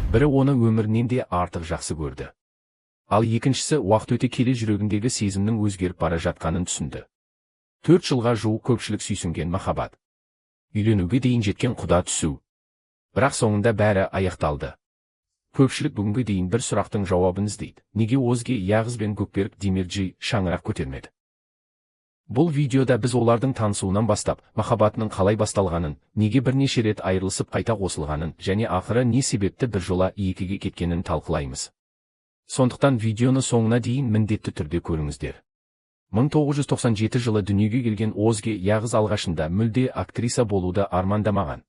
Бірі оны өмірінен де артық жақсы көрді. Ал екіншісі уақыт өте келе жүрегіндегі сезімнің өзгеріп бара жатқанын түсінді. 4 жылға жуық көпшілік сүйсінген махаббат. Үйленуге дейін жеткен құда түсу. Бірақ соңында бәрі аяқталды. Көпшілік бүгінге дейін бір сұрақтың жауабын іздейді. Неге Озги Ягыз бен Gökberk Demirci шаңырақ көтермеді? Бұл видеода біз олардың танысуынан бастап, махаббатының қалай басталғанын, неге бірнеше рет айырылысып қайта қосылғанын, және ақыры не себепті біржола екіге кеткенін талқылаймыз. Сондықтан видеоны соңына дейін міндетті түрде көріңіздер. 1997 жылы дүниеге келген Озги Ягыз алғашында мүлде актриса болуды армандамаған.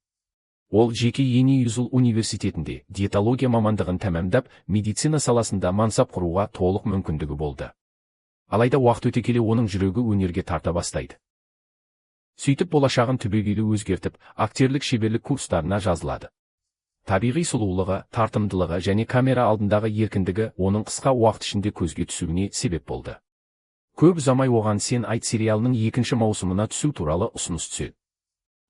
Ол жеке Yeni-Yüzyıl университетінде диетология мамандығын тәмамдап, медицина саласында мансап құруға толық мүмкіндігі болды. Алайда уақыт өте келе оның жүрегі өнерге тарта бастайды. Сөйтіп болашағын түбегейлі өзгертіп, актерлік шеберлік курстарына жазылады. Табиғи сұлулығы, тартымдылығы және камера алдындағы еркіндігі оның қысқа уақыт ішінде көзге түсуіне себеп болды. Көп ұзамай оған Сен айт сериалының 2-ші маусымына түсу туралы ұсыныс түседі.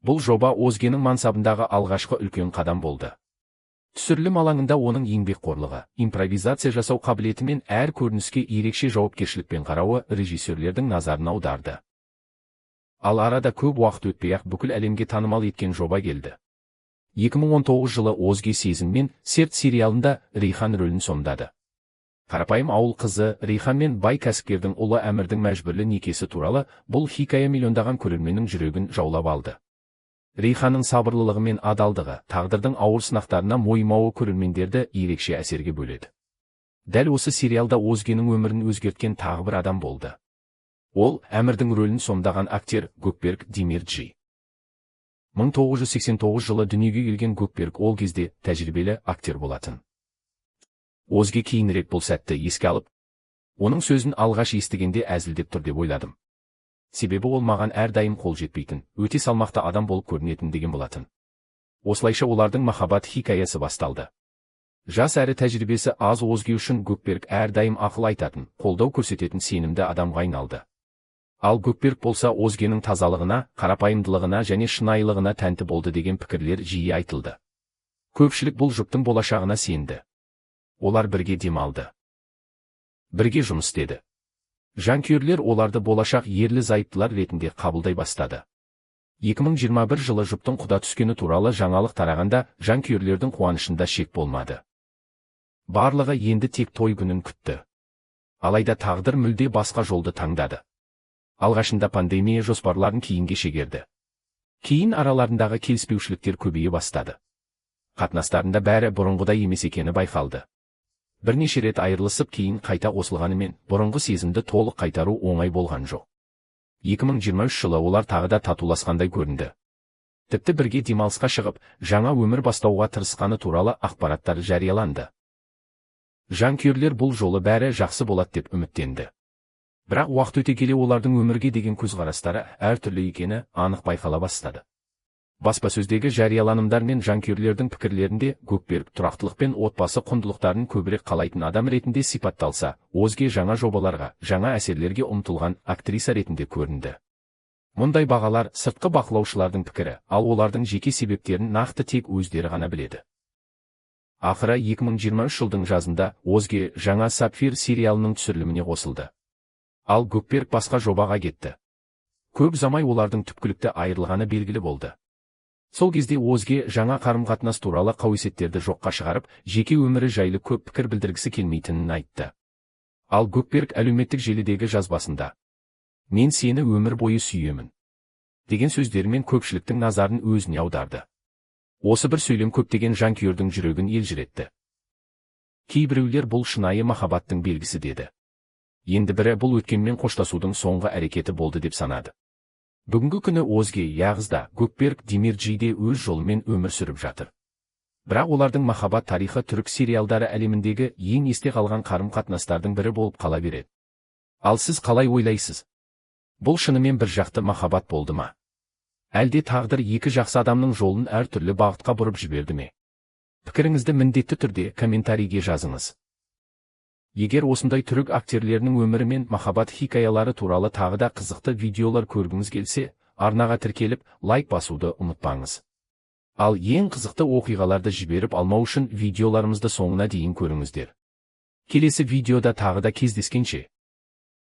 Бұл жоба Озгенің мансабындағы алғашқы үлкен қадам болды. Түсірілім алаңында оның еңбекқорлығы, импровизация жасау қабілеті мен әр көрініске ерекше жауапкершілікпен қарауы режиссерлердің назарын аударды. Ал арада көп уақыт өтпей-ақ бүкіл әлемге танымал еткен жоба келді. 2019 жылы Озги Сезім мен Серт сериалында Рейхан рөлін сомдады. Қарапайым ауыл қызы Рейхан мен бай кәсіпкердің ұлы Әмірдің мәжбүрлі некесі туралы бұл хикая миллиондаған көрерменнің жүрегін жаулап алды. Рейханның сабырлылығы мен адалдығы, тағдырдың ауыр сынақтарына мойымауы көрермендерді ерекше әсерге бөледі. Дәл осы сериалда Озгенің өмірін өзгерткен тағы бір адам болды. Ол Әмірдің рөлін сомдаған актер Gökberk Demirci. 1989 жылы дүниеге келген Gökberk ол кезде тәжірибелі актер болатын. Озги кейінірек бұл сәтті еске алып, оның сөзін алғаш естігенде әзілдеп тұр деп ойладым. Себебі ол маған әрдайым қол жетпейтін, өте салмақты адам болып көрінетін деген болатын. Осылайша олардың махаббат хикаясы басталды. Жас әрі тәжірибесі аз Озги үшін Gökberk әрдайым ақыл айтатын, қолдау көрсететін сенімді адамға айналды. Ал Gökberk болса Озгенің тазалығына, қарапайымдылығына және шынайылығына тәнті болды деген пікірлер жиі айтылды. Көпшілік бұл жұптың болашағына сенді. Олар бірге демалды. Бірге жұмыс істеді. Жанкүйерлер оларды болашақ ерлі-зайыптылар ретінде қабылдай бастады. 2021 жылы жұптың құда түскені туралы жаңалық тарағанда жанкүйерлердің қуанышында шек болмады. Барлығы енді тек той күнін күтті. Алайда тағдыр мүлде басқа жолды таңдады. Алғашында пандемия жоспарларын кейінге шегерді. Кейін араларындағы келіспеушіліктер көбейе бастады. Қатынастарында бәрі бұрынғыдай емес екені байқалды. Бірнеше рет айырылысып кейін қайта қосылғанымен, бұрынғы сезімді толық қайтару оңай болған жоқ. 2023 жылы олар тағы да татуласқандай көрінді. Тіпті бірге демалысқа шығып, жаңа өмір бастауға тырысқаны туралы ақпараттар жарияланды. Жанкүйерлер бұл жолы бәрі жақсы болады деп үміттенді. Бірақ уақыт өте келе олардың өмірге деген көзқарастары әртүрлі екені анық байқала бастады. Баспасөздегі жарияланымдар мен жанкүйерлердің пікірлерінде Gökberk тұрақтылық пен отбасы құндылықтарын көбірек қалайтын адам ретінде сипатталса, Озги жаңа жобаларға, жаңа әсерлерге ұмтылған актриса ретінде көрінді. Мұндай бағалар сыртқы бақылаушылардың пікірі, ал олардың жеке себептерін нақты тек өздері ғана біледі. Ақыры 2023 жылдың жазында Озги жаңа Сапфир сериалының түсіріліміне қосылды. Ал Gökberk басқа жобаға кетті. Көп ұзамай олардың түпкілікті айырылғаны белгілі болды. Сол кезде Озги жаңа қарым-қатынас туралы қауесеттерді жоққа шығарып, жеке өмірі жайлы көп пікір білдіргісі келмейтінін айтты. Ал Gökberk әлеуметтік желідегі жазбасында «Мен сені өмір бойы сүйемін» деген сөздерімен көпшіліктің назарын өзіне аударды. Осы бір сөйлем көптеген жанкүйердің жүрегін елжіретті. Кейбіреулер бұл шынайы махаббаттың белгісі деді. Енді бірі бұл өткенмен қоштасудың соңғы әрекеті болды деп санады. Бүгінгі күні Озги Ягыз да Gökberk Demirci де өз жолымен өмір сүріп жатыр. Бірақ олардың махаббат тарихы түрік сериалдары әлеміндегі ең есте қалған қарым-қатынастардың бірі болып қала береді. Ал сіз қалай ойлайсыз? Бұл шынымен бір жақты махаббат болды ма? Әлде тағдыр екі жақсы адамның жолын әртүрлі бағытқа бұрып жіберді ме? Пікіріңізді міндетті түрде комментарийге жазыңыз. Егер осындай түрік актерлерінің өмірі мен махаббат хикаялары туралы тағы да қызықты видеолар көргіңіз келсе, арнаға тіркеліп, лайк басуды ұмытпаңыз. Ал ең қызықты оқиғаларды жіберіп алмау үшін видеоларымызды соңына дейін көріңіздер. Келесі видеода тағы да кездескенше.